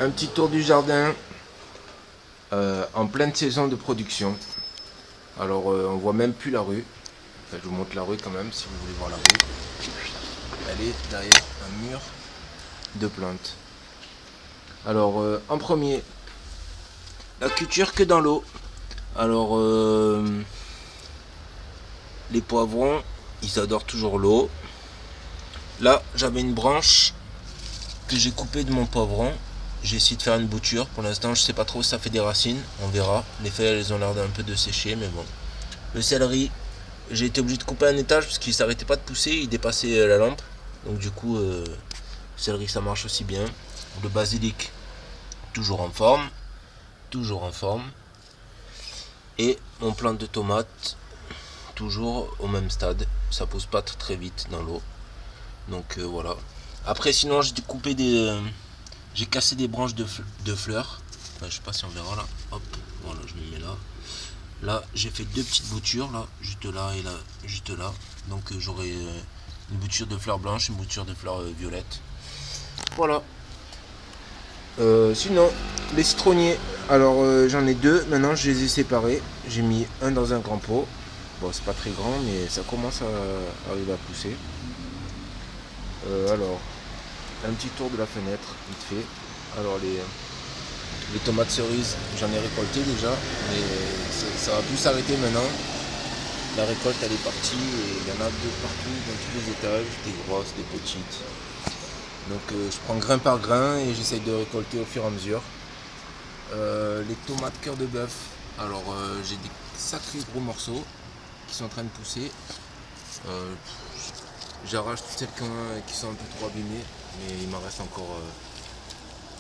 Un petit tour du jardin en pleine saison de production. Alors on voit même plus la rue. Enfin, je vous montre la rue quand même si vous voulez voir la rue. Elle est derrière un mur de plantes. Alors en premier, la culture que dans l'eau. Alors les poivrons, ils adorent toujours l'eau. Là j'avais une branche que j'ai coupée de mon poivron. J'ai essayé de faire une bouture. Pour l'instant je sais pas trop si ça fait des racines. On verra. Les feuilles elles ont l'air d'un peu de sécher, mais bon. Le céleri, j'ai été obligé de couper un étage parce qu'il s'arrêtait pas de pousser, il dépassait la lampe. Donc du coup, le céleri ça marche aussi bien. Le basilic, toujours en forme. Toujours en forme. Et mon plant de tomates, toujours au même stade. Ça pousse pas très vite dans l'eau. Donc voilà. Après sinon j'ai coupé j'ai cassé des branches de fleurs. Enfin, je sais pas si on verra là. Hop, voilà, je me mets là. Là, j'ai fait deux petites boutures, là, juste là et là, juste là. Donc j'aurai une bouture de fleurs blanches, une bouture de fleurs violettes. Voilà. Sinon, les citronniers. Alors j'en ai deux. Maintenant, je les ai séparés. J'ai mis un dans un grand pot. Bon, c'est pas très grand, mais ça commence à arriver à pousser. Alors, un petit tour de la fenêtre, vite fait. Alors les tomates cerises, j'en ai récolté déjà, mais ça va plus s'arrêter maintenant. La récolte elle est partie et il y en a de partout dans tous les étages, des grosses, des petites. Donc je prends grain par grain et j'essaye de récolter au fur et à mesure. Les tomates cœur de bœuf, alors j'ai des sacrés gros morceaux qui sont en train de pousser. J'arrache toutes celles qui sont un peu trop abîmées, mais il m'en reste encore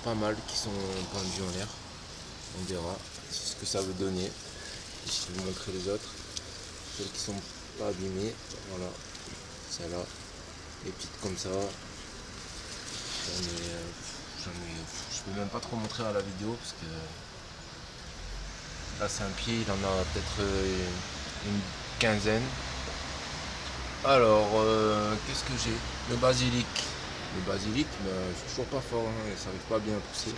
pas mal qui sont pendus en l'air. On verra ce que ça veut donner. Je vais vous montrer les autres. Celles qui sont pas abîmées. Voilà. Celle-là. Les petites comme ça. Je peux même pas trop montrer à la vidéo parce que là c'est un pied, il en a peut-être une quinzaine. Alors qu'est-ce que j'ai? Le basilic. Le basilic, c'est toujours pas fort, hein, ça n'arrive pas bien à pousser.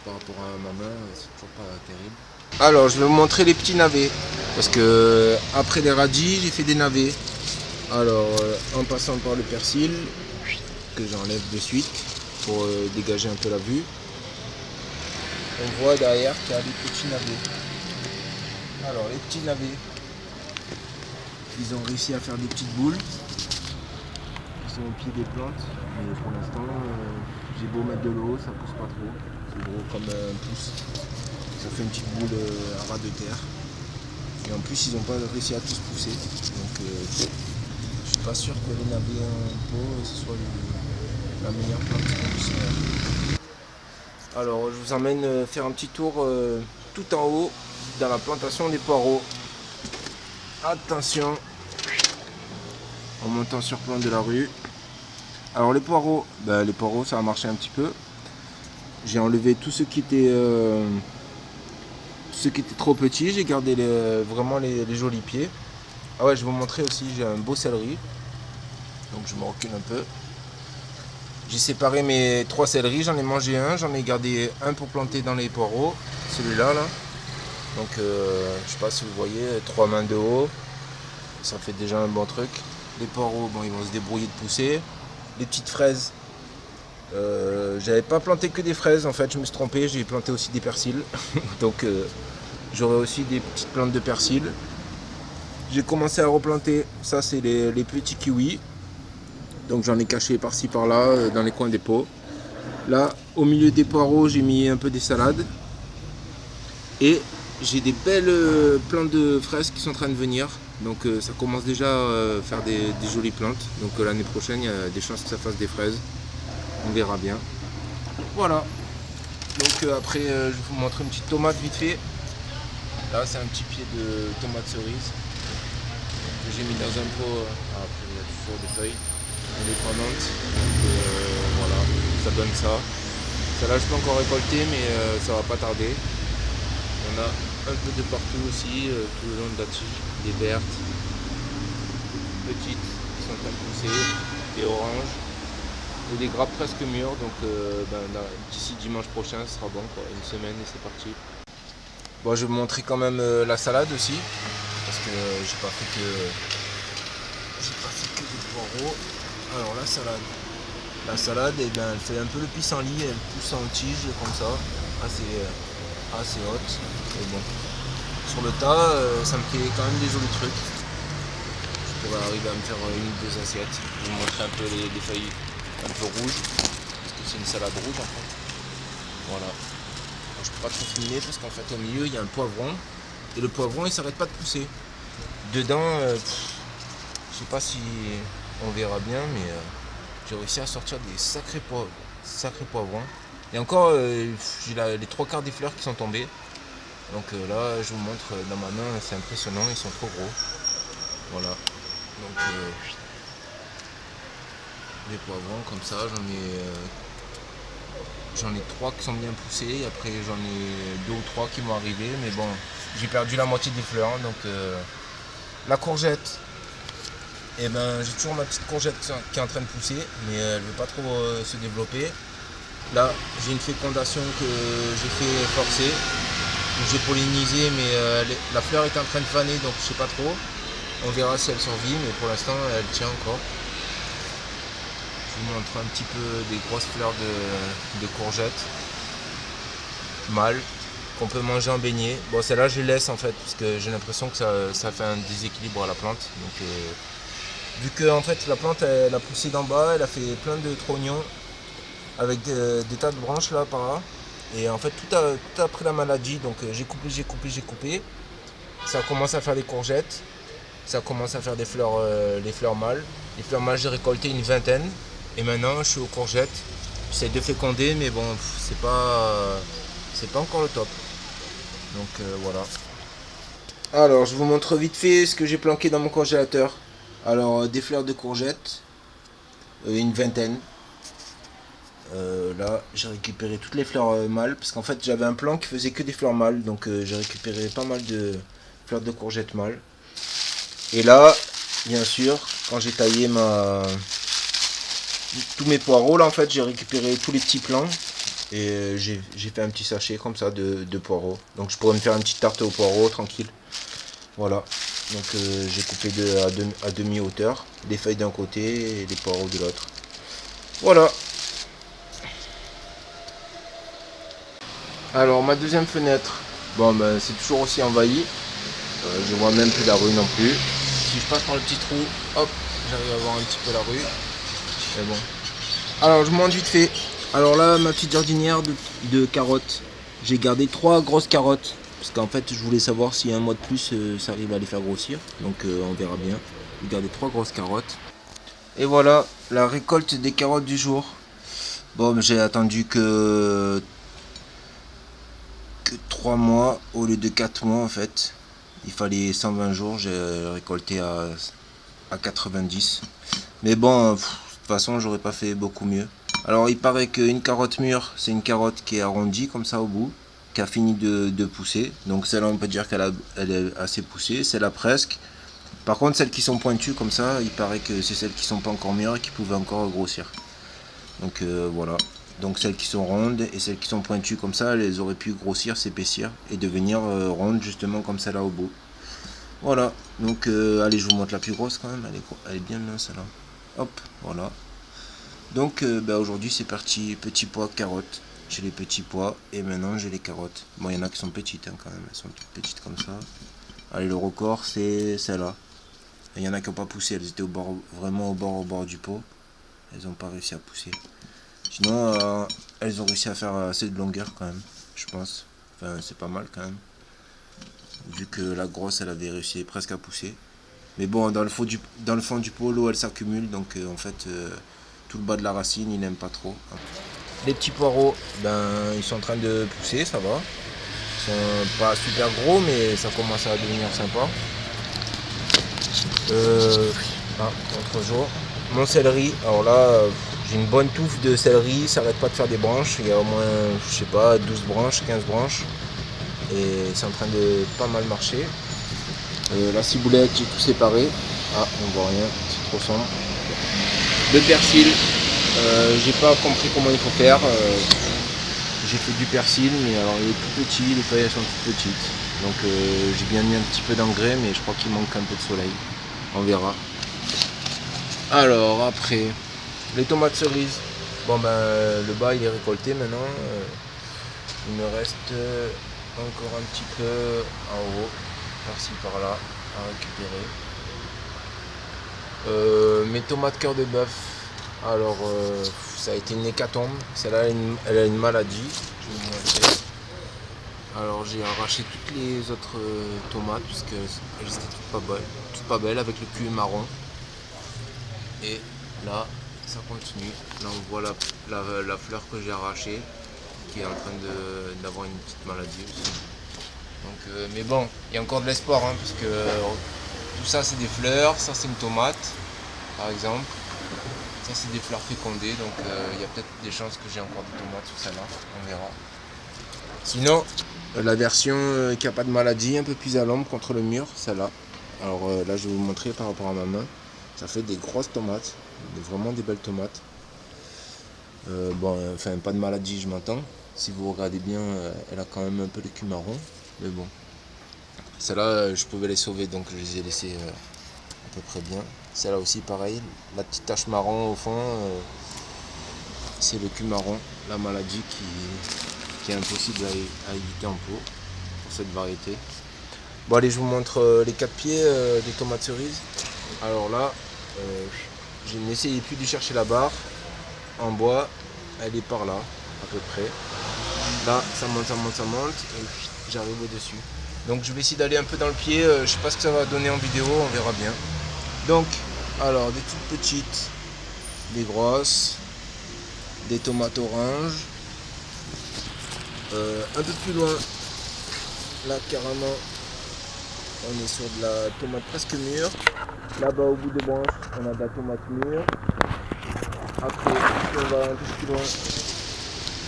Par rapport à ma main, c'est toujours pas terrible. Alors je vais vous montrer les petits navets. Parce que après les radis, j'ai fait des navets. Alors en passant par le persil, que j'enlève de suite pour dégager un peu la vue. On voit derrière qu'il y a des petits navets. Alors les petits navets, ils ont réussi à faire des petites boules. Ils sont au pied des plantes. Mais pour l'instant, j'ai beau mettre de l'eau, ça pousse pas trop. C'est gros comme un pouce. Ça fait une petite boule à ras de terre. Et en plus, ils n'ont pas réussi à tous pousser. Donc, je suis pas sûr que les navets en pot, ce soit la meilleure plante qu'on puisse faire. Alors, je vous emmène faire un petit tour tout en haut dans la plantation des poireaux. Attention, en montant sur plan de la rue. Alors, les poireaux, ça a marché un petit peu. J'ai enlevé tout ce qui était trop petits, j'ai gardé vraiment les jolis pieds. Ah ouais, je vais vous montrer aussi, j'ai un beau céleri. Donc je me recule un peu. J'ai séparé mes 3 céleris, j'en ai mangé un, j'en ai gardé un pour planter dans les poireaux, celui-là là. Donc je sais pas si vous voyez, 3 mains de haut, ça fait déjà un bon truc. Les poireaux, bon ils vont se débrouiller de pousser. Les petites fraises, j'avais pas planté que des fraises en fait, je me suis trompé, j'ai planté aussi des persils. Donc j'aurai aussi des petites plantes de persil. J'ai commencé à replanter, ça c'est les petits kiwis. Donc j'en ai caché par-ci par-là dans les coins des pots. Là au milieu des poireaux j'ai mis un peu des salades. Et j'ai des belles plantes de fraises qui sont en train de venir. Donc ça commence déjà à faire des jolies plantes. Donc l'année prochaine il y a des chances que ça fasse des fraises. On verra bien. Voilà. Donc après je vais vous montrer une petite tomate vite fait. Là c'est un petit pied de tomate cerise que j'ai mis dans un pot. Après il y a toujours des feuilles indépendantes. Voilà, ça donne ça. Celle-là je peux encore récolter mais ça va pas tarder. Il y en a un peu de partout aussi, tout le long de la tige. Des vertes, des petites qui sont en train de pousser, des oranges. et des grappes presque mûres. Donc d'ici dimanche prochain, ce sera bon, quoi. Une semaine et c'est parti. Bon, je vais vous montrer quand même la salade aussi, parce que j'ai pas fait que des poireaux. Alors la salade, eh bien, elle fait un peu le pissenlit, elle pousse en tige comme ça, assez haute. Et bon, sur le tas, ça me fait quand même des jolis trucs. Je pourrais arriver à me faire une ou deux assiettes. Je vais vous montrer un peu les feuilles un peu rouges, parce que c'est une salade rouge en fait. Voilà. Alors, je peux pas trop filmer parce qu'en fait au milieu il y a un poivron, et le poivron il s'arrête pas de pousser. Dedans, je sais pas si on verra bien, mais j'ai réussi à sortir des sacrés poivrons. Et encore, j'ai les trois quarts des fleurs qui sont tombées. Donc là, je vous montre dans ma main, c'est impressionnant, ils sont trop gros. Voilà. Donc les poivrons comme ça, j'en ai trois qui sont bien poussés. Après, j'en ai deux ou trois qui vont arriver. Mais bon, j'ai perdu la moitié des fleurs. Donc la courgette. Et ben j'ai toujours ma petite courgette qui est en train de pousser, mais elle ne veut pas trop se développer. Là j'ai une fécondation que j'ai fait forcer, j'ai pollinisé, mais la fleur est en train de faner, donc je sais pas trop. On verra si elle survit, mais pour l'instant elle tient encore. Je vous montre un petit peu des grosses fleurs de courgettes mâles qu'on peut manger en beignet. Bon, celle-là je les laisse en fait, parce que j'ai l'impression que ça fait un déséquilibre à la plante. Donc vu que en fait la plante elle a poussé d'en bas, elle a fait plein de trognons avec des tas de branches là par là. Et en fait tout a pris la maladie, donc j'ai coupé. Ça commence à faire des courgettes, ça commence à faire des fleurs, les fleurs mâles. Les fleurs mâles j'ai récolté une vingtaine. Et maintenant je suis aux courgettes. J'essaie de féconder, mais bon c'est pas encore le top. Donc voilà. Alors je vous montre vite fait ce que j'ai planqué dans mon congélateur. Alors des fleurs de courgettes, une vingtaine. Là j'ai récupéré toutes les fleurs mâles, parce qu'en fait j'avais un plan qui faisait que des fleurs mâles, donc j'ai récupéré pas mal de fleurs de courgettes mâles. Et là, bien sûr, quand j'ai taillé tous mes poireaux, là en fait j'ai récupéré tous les petits plants, et j'ai fait un petit sachet comme ça de poireaux. Donc je pourrais me faire une petite tarte aux poireaux tranquille. Voilà. Donc j'ai coupé à demi hauteur, des feuilles d'un côté et des poireaux de l'autre. Voilà. Alors ma deuxième fenêtre, bon ben c'est toujours aussi envahi. Je vois même plus la rue non plus. Si je passe par le petit trou, hop, j'arrive à voir un petit peu la rue. Mais bon. Alors je monte vite fait. Alors là ma petite jardinière de carottes. J'ai gardé 3 grosses carottes. Parce qu'en fait je voulais savoir si un mois de plus ça arrive à les faire grossir. Donc on verra bien. J'ai gardé 3 grosses carottes. Et voilà la récolte des carottes du jour. Bon j'ai attendu que 3 mois au lieu de 4 mois en fait. Il fallait 120 jours, j'ai récolté à 90. Mais bon, de toute façon j'aurais pas fait beaucoup mieux. Alors il paraît qu'une carotte mûre, c'est une carotte qui est arrondie comme ça au bout, qui a fini de pousser. Donc celle-là on peut dire elle est assez poussée, celle-là presque. Par contre celles qui sont pointues comme ça, il paraît que c'est celles qui sont pas encore mûres et qui pouvaient encore grossir. Donc voilà. Donc celles qui sont rondes et celles qui sont pointues comme ça, elles auraient pu grossir, s'épaissir et devenir rondes justement comme celle-là au bout. Voilà, donc allez je vous montre la plus grosse quand même, elle est bien mince celle-là. Hop, voilà. Donc aujourd'hui c'est parti, petits pois, carottes. J'ai les petits pois et maintenant j'ai les carottes. Bon il y en a qui sont petites hein, quand même, elles sont toutes petites comme ça. Allez le record c'est celle-là. Il y en a qui n'ont pas poussé, elles étaient vraiment au bord du pot. Elles n'ont pas réussi à pousser. Sinon, elles ont réussi à faire assez de longueur quand même, je pense. Enfin, c'est pas mal quand même. Vu que la grosse, elle avait réussi presque à pousser. Mais bon, dans le fond du pot, l'eau, elle s'accumule. Donc, en fait, tout le bas de la racine, il n'aime pas trop. Les petits poireaux, ben, ils sont en train de pousser, ça va. Ils sont pas super gros, mais ça commence à devenir sympa. Autre jour. Mon céleri, alors là, j'ai une bonne touffe de céleri, ça arrête pas de faire des branches. Il y a au moins, je sais pas, 12 branches, 15 branches. Et c'est en train de pas mal marcher. La ciboulette, j'ai tout séparé. Ah, on voit rien, c'est trop sombre. Le persil, J'ai pas compris comment il faut faire. J'ai fait du persil, mais alors il est tout petit, les feuilles sont toutes petites. Donc j'ai bien mis un petit peu d'engrais, mais je crois qu'il manque un peu de soleil. On verra. Alors après, les tomates cerises. Bon ben le bas il est récolté maintenant. Il me reste encore un petit peu en haut, par-ci par-là, à récupérer. Mes tomates cœur de bœuf. Alors ça a été une hécatombe. Celle-là elle a une maladie. Je vais vous montrer. Alors j'ai arraché toutes les autres tomates puisqu'elles étaient toutes pas belles avec le cul marron. Et là ça continue. Là on voit la fleur que j'ai arrachée qui est en train d'avoir une petite maladie aussi. Donc, mais bon, il y a encore de l'espoir hein, parce que tout ça c'est des fleurs, ça c'est une tomate par exemple. Ça c'est des fleurs fécondées, donc il y a peut-être des chances que j'ai encore des tomates sur celle-là, on verra. Sinon, la version qui n'a pas de maladie, un peu plus à l'ombre contre le mur, celle-là. Alors là je vais vous montrer par rapport à ma main. Ça fait des grosses tomates, vraiment des belles tomates. Bon, enfin pas de maladie je m'entends. Si vous regardez bien, elle a quand même un peu le cul marron. Mais bon. Celle-là, je pouvais les sauver, donc je les ai laissées à peu près bien. Celle-là aussi pareil, la petite tache marron au fond, c'est le cul marron, la maladie qui est impossible à éviter en pot pour cette variété. Bon allez, je vous montre les 4 pieds des tomates cerises. Alors là, je n'essayais plus de chercher la barre en bois, elle est par là à peu près. Là, ça monte, et j'arrive au-dessus. Donc je vais essayer d'aller un peu dans le pied, je sais pas ce que ça va donner en vidéo, on verra bien. Donc, alors des toutes petites, des grosses, des tomates oranges. Un peu plus loin, là carrément, on est sur de la tomate presque mûre. Là-bas au bout des branches, on a de la tomate mûre. Après, si on va un peu plus loin,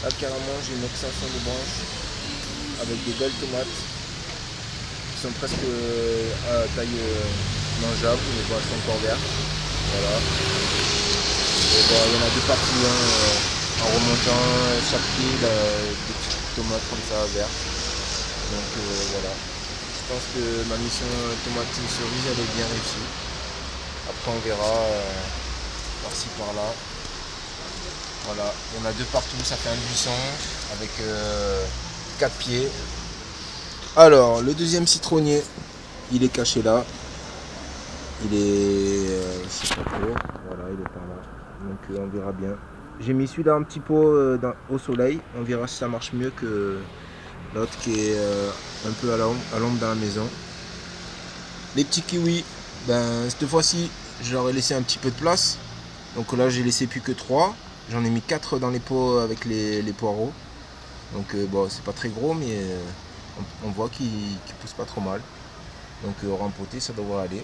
là carrément j'ai une extension de branches avec des belles tomates qui sont presque à taille mangeable, mais bon, elles sont encore vertes. Voilà. Et bon, il y en a deux partout, hein, en remontant chaque pied, là, des petites tomates comme ça vertes. Donc voilà. Je pense que ma mission tomate cerise elle est bien réussie. Après on verra par-ci par-là. Voilà, il y en a deux partout, ça fait un buisson avec 4 pieds. Alors, le deuxième citronnier, il est caché là. Il est, je sais pas trop, voilà, il est par là. Donc on verra bien. J'ai mis celui-là un petit peu au soleil. On verra si ça marche mieux que l'autre qui est un peu à l'ombre dans la maison. Les petits kiwis, ben cette fois-ci, je leur ai laissé un petit peu de place. Donc là, j'ai laissé plus que 3. J'en ai mis 4 dans les pots avec les poireaux. Donc bon, c'est pas très gros, mais on voit qu'ils poussent pas trop mal. Donc rempoté, ça devrait aller.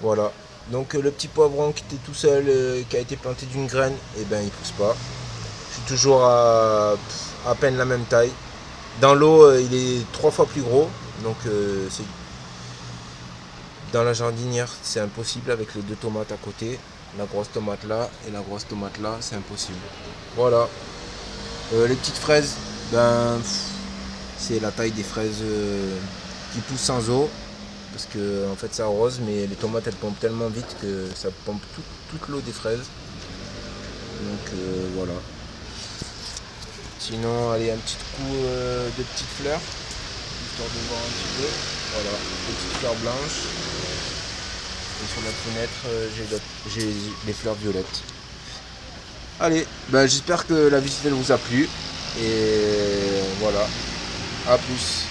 Voilà. Donc le petit poivron qui était tout seul, qui a été planté d'une graine, et ben il pousse pas. Je suis toujours à peine la même taille. Dans l'eau, il est 3 fois plus gros. Donc dans la jardinière, c'est impossible avec les 2 tomates à côté. La grosse tomate là et la grosse tomate là, c'est impossible. Voilà. Les petites fraises, ben c'est la taille des fraises qui poussent sans eau. Parce que en fait ça arrose, mais les tomates elles pompent tellement vite que ça pompe toute l'eau des fraises. Donc voilà. Sinon, allez, un petit coup de petites fleurs, histoire de voir un petit peu. Voilà, des petites fleurs blanches. Et sur notre fenêtre, j'ai les fleurs violettes. Allez, ben, j'espère que la visite elle vous a plu. Et voilà, à plus.